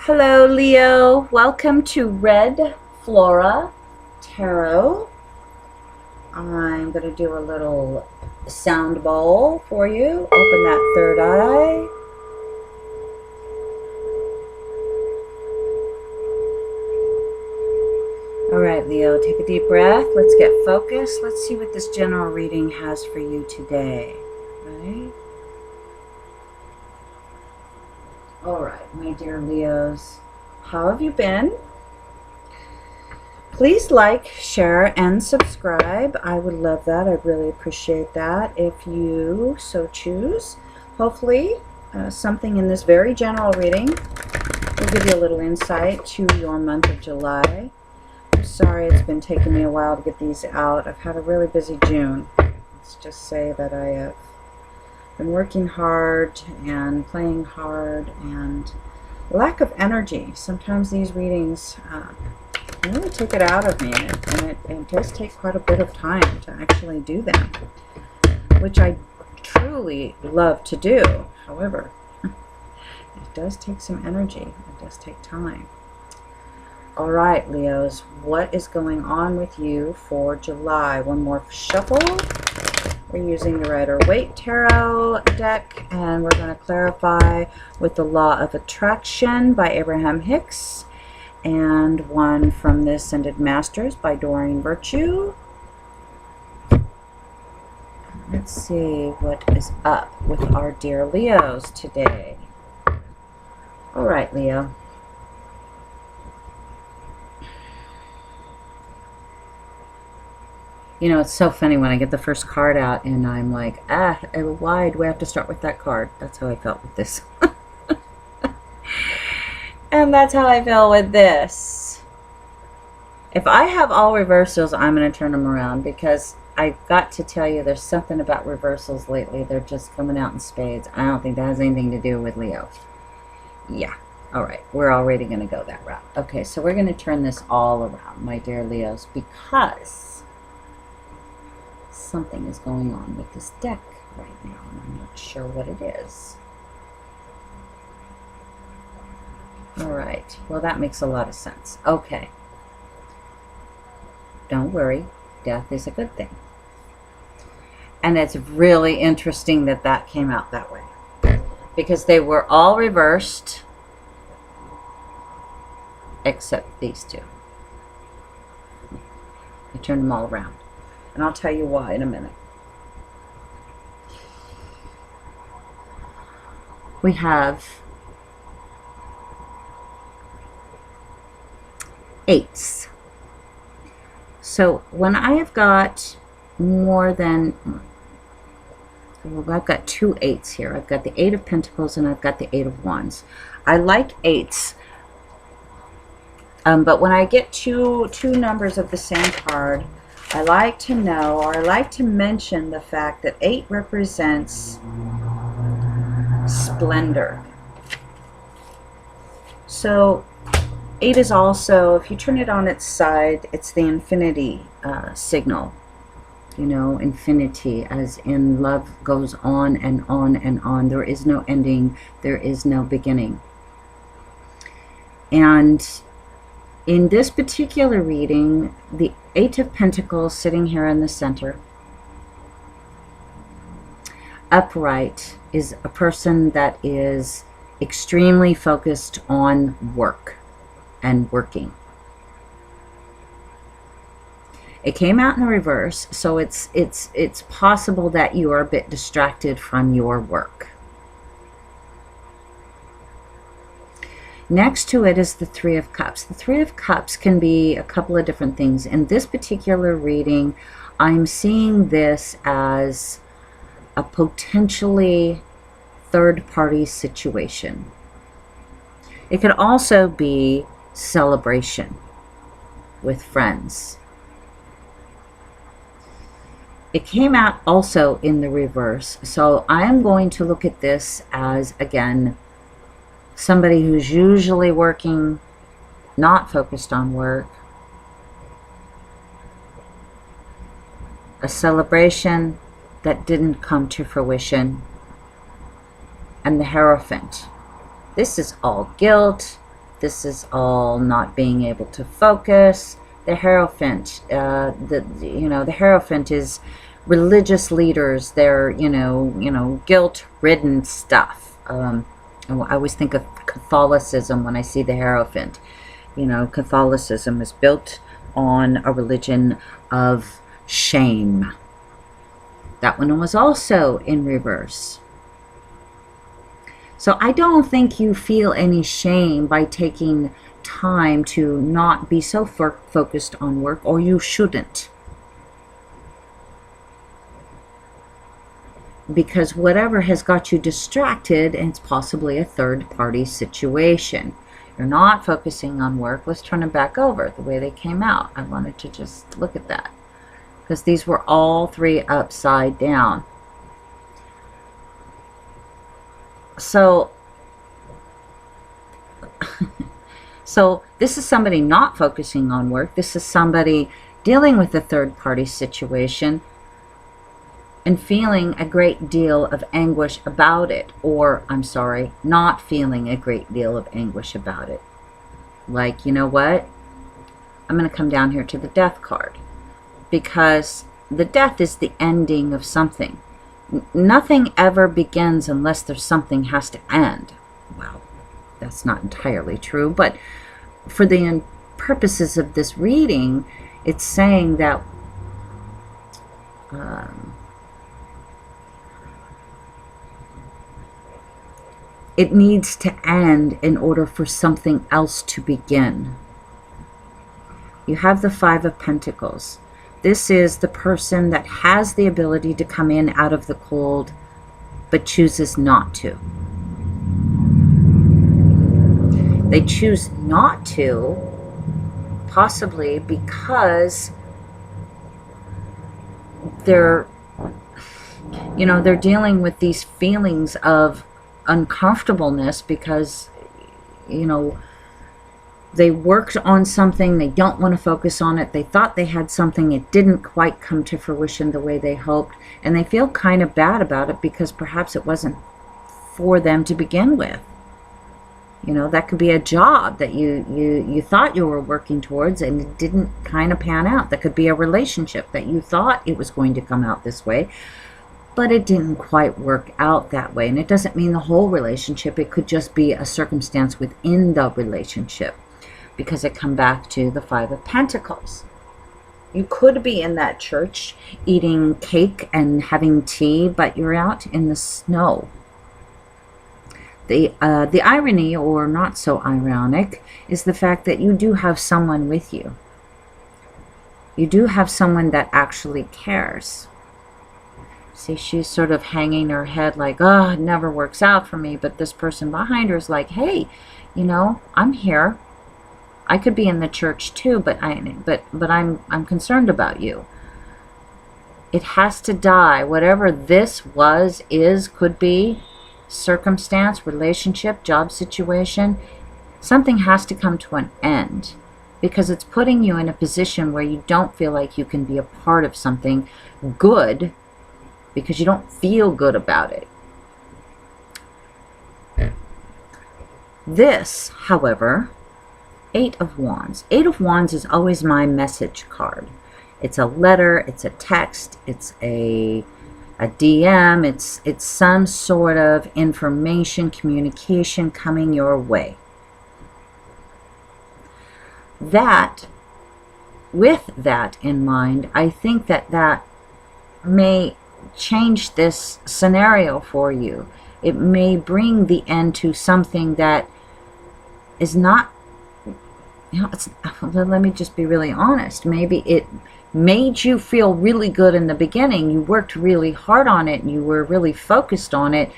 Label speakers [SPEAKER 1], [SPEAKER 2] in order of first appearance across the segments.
[SPEAKER 1] Hello, Leo. Welcome to Red Flora Tarot. I'm going to do a little sound bowl for you. Open that third eye. All right, Leo, take a deep breath. Let's get focused. Let's see what this general reading has for you today. Right? All right, my dear Leos, how have you been? Please like, share, and subscribe. I would love that. I'd really appreciate that if you so choose. Hopefully, something in this very general reading will give you a little insight to your month of July. I'm sorry it's been taking me a while to get these out. I've had a really busy June. Let's just say that I have been working hard and playing hard and lack of energy. Sometimes these readings really take it out of me, and it does take quite a bit of time to actually do them, which I truly love to do. However, it does take some energy. It does take time. All right, Leos, what is going on with you for July? One more shuffle. We're using the Rider-Waite Tarot deck, and we're going to clarify with the Law of Attraction by Abraham Hicks, and one from the Ascended Masters by Doreen Virtue. Let's see what is up with our dear Leos today. All right, Leo. You know, it's so funny when I get the first card out and I'm like, why do we have to start with that card? That's how I felt with this. And that's how I feel with this. If I have all reversals, I'm going to turn them around, because I've got to tell you, there's something about reversals lately. They're just coming out in spades. I don't think that has anything to do with Leo. Yeah. All right. We're already going to go that route. Okay, so we're going to turn this all around, my dear Leos, because something is going on with this deck right now, and I'm not sure what it is. All right, well, that makes a lot of sense. Okay, don't worry, death is a good thing. And it's really interesting that that came out that way, because they were all reversed except these two. I turned them all around. And I'll tell you why in a minute. We have eights. So when I have got more than, well, I've got two eights here. I've got the Eight of Pentacles and I've got the Eight of Wands. I like eights. But when I get two numbers of the same card, I like to know, or I like to mention the fact that 8 represents splendor. So 8 is also, if you turn it on its side, it's the infinity signal. You know, infinity, as in love goes on and on and on. There is no ending. There is no beginning. And in this particular reading, the Eight of Pentacles sitting here in the center, upright, is a person that is extremely focused on work and working. It came out in the reverse, so it's possible that you are a bit distracted from your work. Next to it is the Three of Cups. The Three of Cups can be a couple of different things. In this particular reading, I'm seeing this as a potentially third-party situation. It could also be celebration with friends. It came out also in the reverse, so I am going to look at this as, again, somebody who's usually working, not focused on work. A celebration that didn't come to fruition. And the Hierophant. This is all guilt. this is all not being able to focus. The Hierophant, the Hierophant is religious leaders. They're, guilt-ridden stuff. I always think of Catholicism when I see the Hierophant. Catholicism is built on a religion of shame. That one was also in reverse. So I don't think you feel any shame by taking time to not be so focused on work, or you shouldn't. Because whatever has got you distracted, and it's possibly a third-party situation. You're not focusing on work. Let's turn them back over the way they came out. I wanted to just look at that, because these were all three upside down. So this is somebody not focusing on work. This is somebody dealing with a third-party situation and feeling a great deal of anguish about it. Or, I'm sorry, not feeling a great deal of anguish about it. Like, you know what? I'm going to come down here to the Death card. Because the Death is the ending of something. Nothing ever begins unless there's something has to end. Well, that's not entirely true, but for the purposes of this reading, it's saying that it needs to end in order for something else to begin. You have the Five of Pentacles. This is the person that has the ability to come in out of the cold, but chooses not to. They choose not to, possibly because they're dealing with these feelings of uncomfortableness because, they worked on something, they don't want to focus on it, they thought they had something, it didn't quite come to fruition the way they hoped, and they feel kind of bad about it because perhaps it wasn't for them to begin with. That could be a job that you thought you were working towards and it didn't kind of pan out. That could be a relationship that you thought it was going to come out this way, but it didn't quite work out that way. And it doesn't mean the whole relationship. It could just be a circumstance within the relationship, because it comes back to the Five of Pentacles. You could be in that church eating cake and having tea, but you're out in the snow. The irony, or not so ironic, is the fact that you do have someone with you. You do have someone that actually cares. See, she's sort of hanging her head like, oh, it never works out for me. But this person behind her is like, hey, I'm here. I could be in the church too, but I'm concerned about you. It has to die. Whatever this was, is, could be, circumstance, relationship, job situation, something has to come to an end, because it's putting you in a position where you don't feel like you can be a part of something good because you don't feel good about it. This, however, Eight of Wands. Eight of Wands is always my message card. It's a letter, it's a text, it's a DM, it's some sort of information, communication coming your way. That, with that in mind, I think that may change this scenario for you. It may bring the end to something that is not, let me just be really honest. Maybe it made you feel really good in the beginning. You worked really hard on it and you were really focused on it,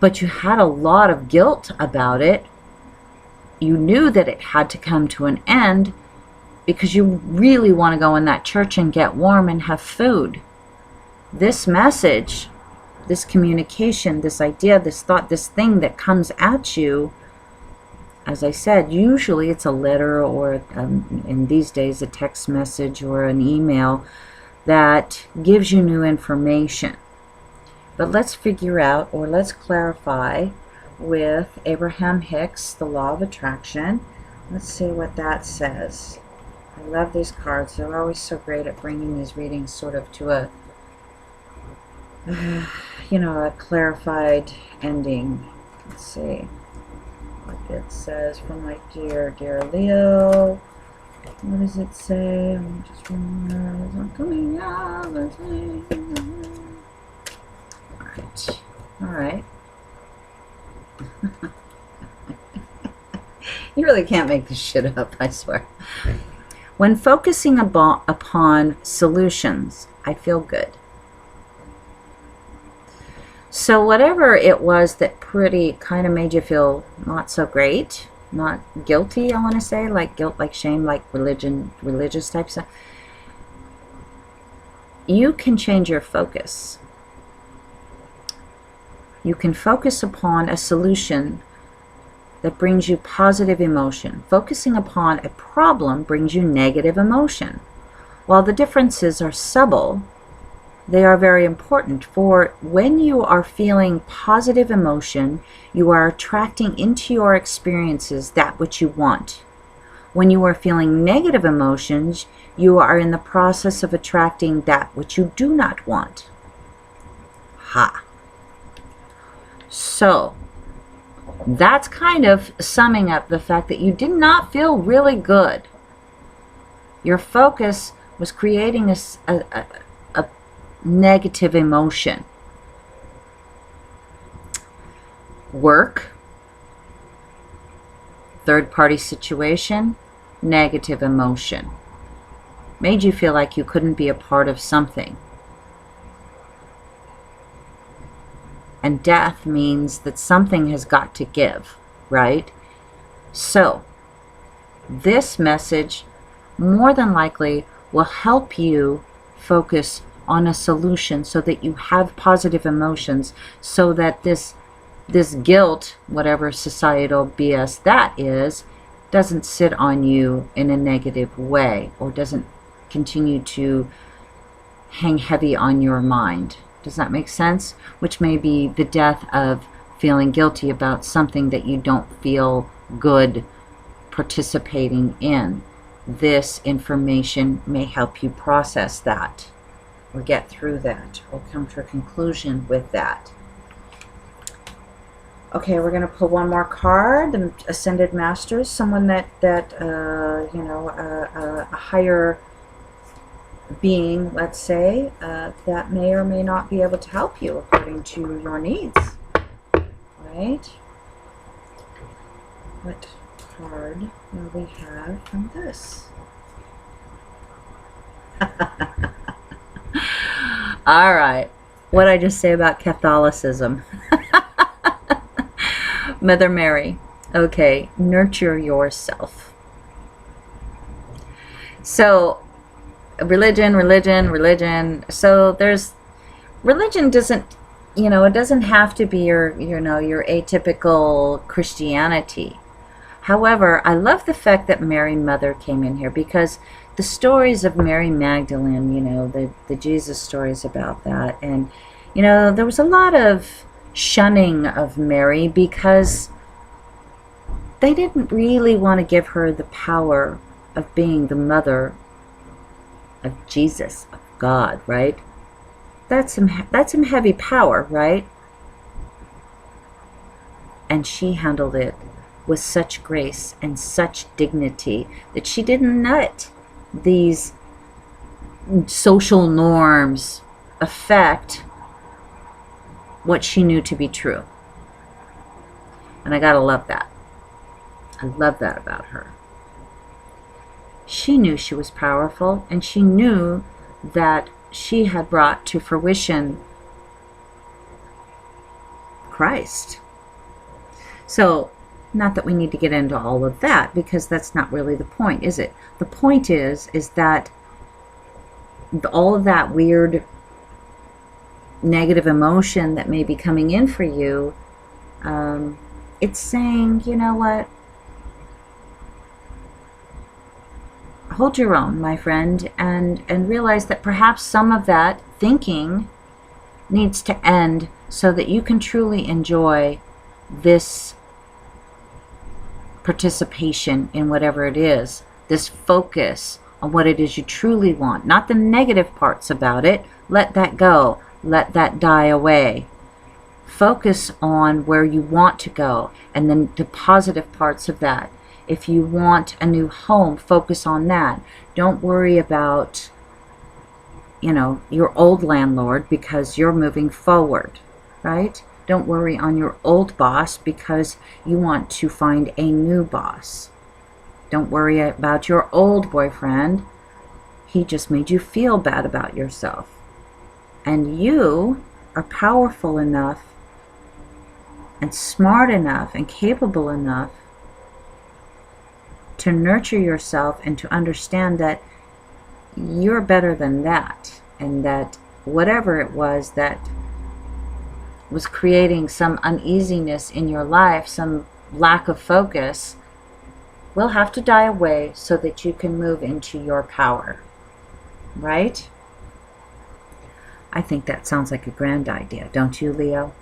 [SPEAKER 1] but you had a lot of guilt about it. You knew that it had to come to an end because you really want to go in that church and get warm and have food. This message, this communication, this idea, this thought, this thing that comes at you, as I said, usually it's a letter or, in these days, a text message or an email that gives you new information. But let's figure out, or let's clarify, with Abraham Hicks, The Law of Attraction. Let's see what that says. I love these cards. They're always so great at bringing these readings sort of to a, a clarified ending. Let's see what it says from my dear, dear Leo. What does it say? I'm just remembering. I'm coming out. All right. You really can't make this shit up, I swear. When focusing upon solutions, I feel good. So whatever it was that pretty kind of made you feel not so great, not guilty, I want to say, like guilt, like shame, like religion, religious type stuff, you can change your focus. You can focus upon a solution that brings you positive emotion. Focusing upon a problem brings you negative emotion. While the differences are subtle, they are very important, for when you are feeling positive emotion, you are attracting into your experiences that which you want. When you are feeling negative emotions, you are in the process of attracting that which you do not want. Ha! So, that's kind of summing up the fact that you did not feel really good. Your focus was creating a negative emotion. Work, third-party situation, negative emotion. Made you feel like you couldn't be a part of something. And death means that something has got to give, right? So, this message more than likely will help you focus on a solution so that you have positive emotions, so that this guilt, whatever societal BS that is, doesn't sit on you in a negative way, or doesn't continue to hang heavy on your mind. Does that make sense? Which may be the death of feeling guilty about something that you don't feel good participating in. This information may help you process that, or get through that, or come to a conclusion with that. Okay, we're going to pull one more card. The Ascended Masters, someone that a higher being, let's say, that may or may not be able to help you according to your needs, right? What card will we have from this? All right, what did I just say about Catholicism? Mother Mary. Okay, nurture yourself. So religion. So religion doesn't, it doesn't have to be your atypical Christianity. However, I love the fact that Mary Mother came in here, because the stories of Mary Magdalene, the Jesus stories about that, and there was a lot of shunning of Mary because they didn't really want to give her the power of being the mother of Jesus, of God, right? That's some heavy power, right? And she handled it with such grace and such dignity that she didn't let these social norms affect what she knew to be true. And I gotta love that. I love that about her. She knew she was powerful, and she knew that she had brought to fruition Christ. So, not that we need to get into all of that, because that's not really the point, is it? The point is that all of that weird negative emotion that may be coming in for you, it's saying, you know what? Hold your own, my friend, and realize that perhaps some of that thinking needs to end so that you can truly enjoy this participation in whatever it is, this focus on what it is you truly want, not the negative parts about it. Let that go. Let that die away. Focus on where you want to go and then the positive parts of that. If you want a new home, focus on that. Don't worry about, you know, your old landlord because you're moving forward, right? Don't worry on your old boss because you want to find a new boss. Don't worry about your old boyfriend. He just made you feel bad about yourself. And you are powerful enough and smart enough and capable enough to nurture yourself and to understand that you're better than that, and that whatever it was that was creating some uneasiness in your life, some lack of focus, will have to die away so that you can move into your power, right? I think that sounds like a grand idea, don't you, Leo?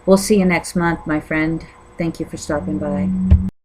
[SPEAKER 1] We'll see you next month, my friend. Thank you for stopping by.